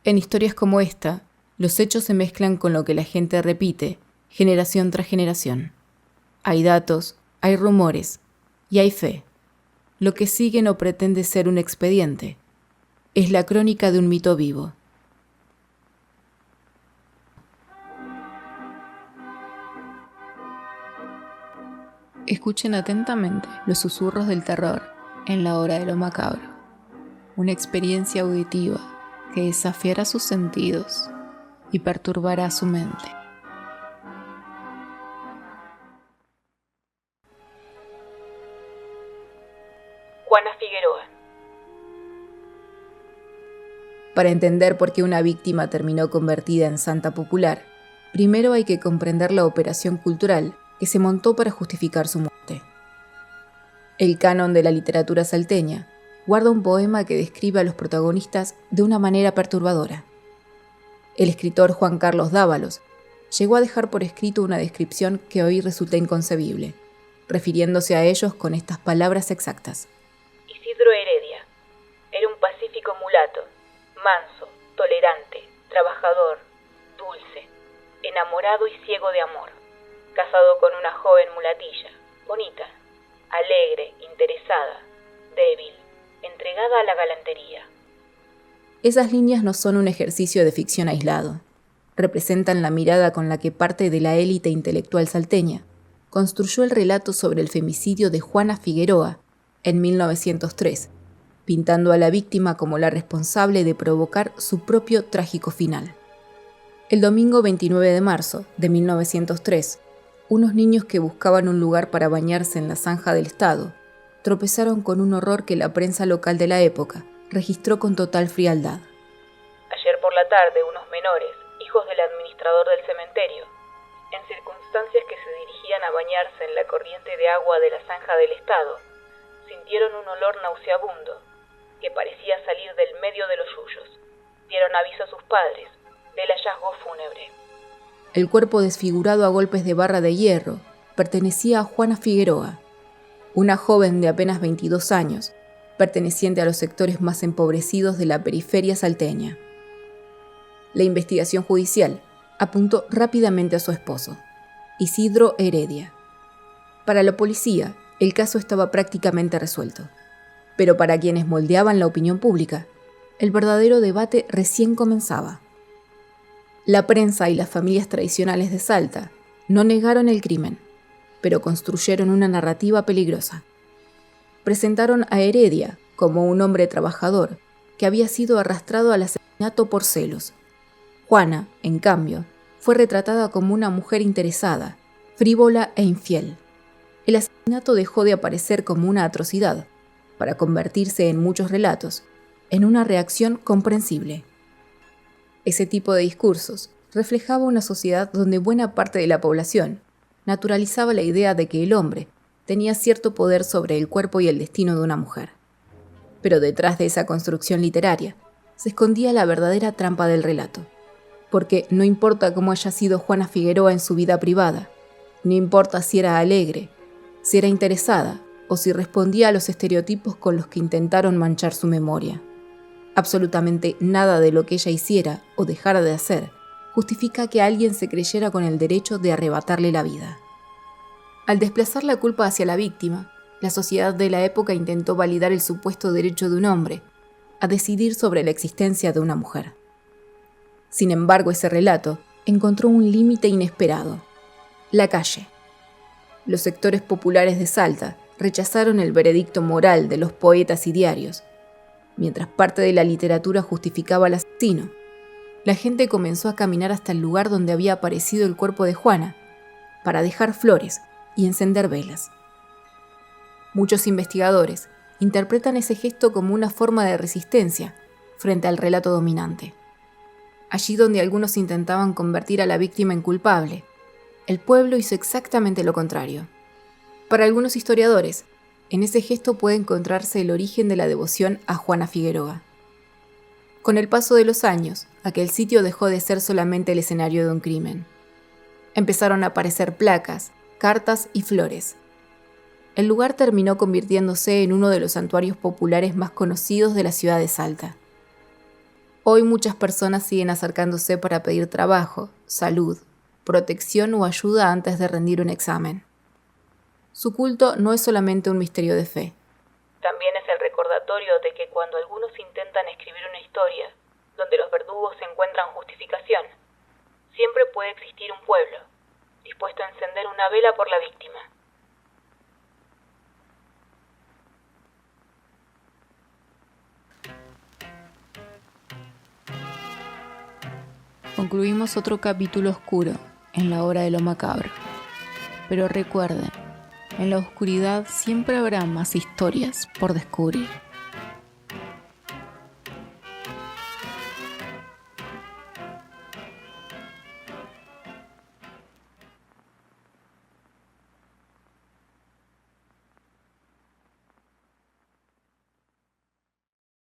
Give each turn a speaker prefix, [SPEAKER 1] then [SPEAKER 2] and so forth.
[SPEAKER 1] En historias como esta, los hechos se mezclan con lo que la gente repite, generación tras generación. Hay datos, hay rumores y hay fe. Lo que sigue no pretende ser un expediente. Es la crónica de un mito vivo. Escuchen atentamente los susurros del terror en la hora de lo macabro. Una experiencia auditiva que desafiará sus sentidos y perturbará su mente.
[SPEAKER 2] Juana Figueroa.
[SPEAKER 1] Para entender por qué una víctima terminó convertida en santa popular, primero hay que comprender la operación cultural que se montó para justificar su muerte. El canon de la literatura salteña guarda un poema que describe a los protagonistas de una manera perturbadora. El escritor Juan Carlos Dávalos llegó a dejar por escrito una descripción que hoy resulta inconcebible, refiriéndose a ellos con estas palabras exactas.
[SPEAKER 2] Isidro Heredia era un pacífico mulato, manso, tolerante, trabajador, dulce, enamorado y ciego de amor, casado con una joven mulatilla, bonita, alegre, interesada, débil, entregada a la galantería.
[SPEAKER 1] Esas líneas no son un ejercicio de ficción aislado. Representan la mirada con la que parte de la élite intelectual salteña construyó el relato sobre el femicidio de Juana Figueroa en 1903, pintando a la víctima como la responsable de provocar su propio trágico final. El domingo 29 de marzo de 1903, unos niños que buscaban un lugar para bañarse en la zanja del Estado tropezaron con un horror que la prensa local de la época registró con total frialdad.
[SPEAKER 2] Ayer por la tarde, unos menores, hijos del administrador del cementerio, en circunstancias que se dirigían a bañarse en la corriente de agua de la zanja del Estado, sintieron un olor nauseabundo que parecía salir del medio de los yuyos. Dieron aviso a sus padres del hallazgo fúnebre.
[SPEAKER 1] El cuerpo desfigurado a golpes de barra de hierro pertenecía a Juana Figueroa, una joven de apenas 22 años, perteneciente a los sectores más empobrecidos de la periferia salteña. La investigación judicial apuntó rápidamente a su esposo, Isidro Heredia. Para la policía, el caso estaba prácticamente resuelto, pero para quienes moldeaban la opinión pública, el verdadero debate recién comenzaba. La prensa y las familias tradicionales de Salta no negaron el crimen, pero construyeron una narrativa peligrosa. Presentaron a Heredia como un hombre trabajador que había sido arrastrado al asesinato por celos. Juana, en cambio, fue retratada como una mujer interesada, frívola e infiel. El asesinato dejó de aparecer como una atrocidad, para convertirse en muchos relatos en una reacción comprensible. Ese tipo de discursos reflejaba una sociedad donde buena parte de la población naturalizaba la idea de que el hombre tenía cierto poder sobre el cuerpo y el destino de una mujer. Pero detrás de esa construcción literaria se escondía la verdadera trampa del relato, porque no importa cómo haya sido Juana Figueroa en su vida privada, no importa si era alegre, si era interesada o si respondía a los estereotipos con los que intentaron manchar su memoria. Absolutamente nada de lo que ella hiciera o dejara de hacer justifica que alguien se creyera con el derecho de arrebatarle la vida. Al desplazar la culpa hacia la víctima, la sociedad de la época intentó validar el supuesto derecho de un hombre a decidir sobre la existencia de una mujer. Sin embargo, ese relato encontró un límite inesperado: la calle. Los sectores populares de Salta rechazaron el veredicto moral de los poetas y diarios. Mientras parte de la literatura justificaba al asesino, la gente comenzó a caminar hasta el lugar donde había aparecido el cuerpo de Juana para dejar flores y encender velas. Muchos investigadores interpretan ese gesto como una forma de resistencia frente al relato dominante. Allí donde algunos intentaban convertir a la víctima en culpable, el pueblo hizo exactamente lo contrario. Para algunos historiadores, en ese gesto puede encontrarse el origen de la devoción a Juana Figueroa. Con el paso de los años, aquel sitio dejó de ser solamente el escenario de un crimen. Empezaron a aparecer placas, cartas y flores. El lugar terminó convirtiéndose en uno de los santuarios populares más conocidos de la ciudad de Salta. Hoy muchas personas siguen acercándose para pedir trabajo, salud, protección o ayuda antes de rendir un examen. Su culto no es solamente un misterio de fe.
[SPEAKER 2] También es el recordatorio de que cuando algunos intentan escribir una historia donde los verdugos encuentran justificación, siempre puede existir un pueblo dispuesto a encender una vela por la víctima.
[SPEAKER 1] Concluimos otro capítulo oscuro en la hora de lo macabro. Pero recuerden, en la oscuridad siempre habrá más historias por descubrir.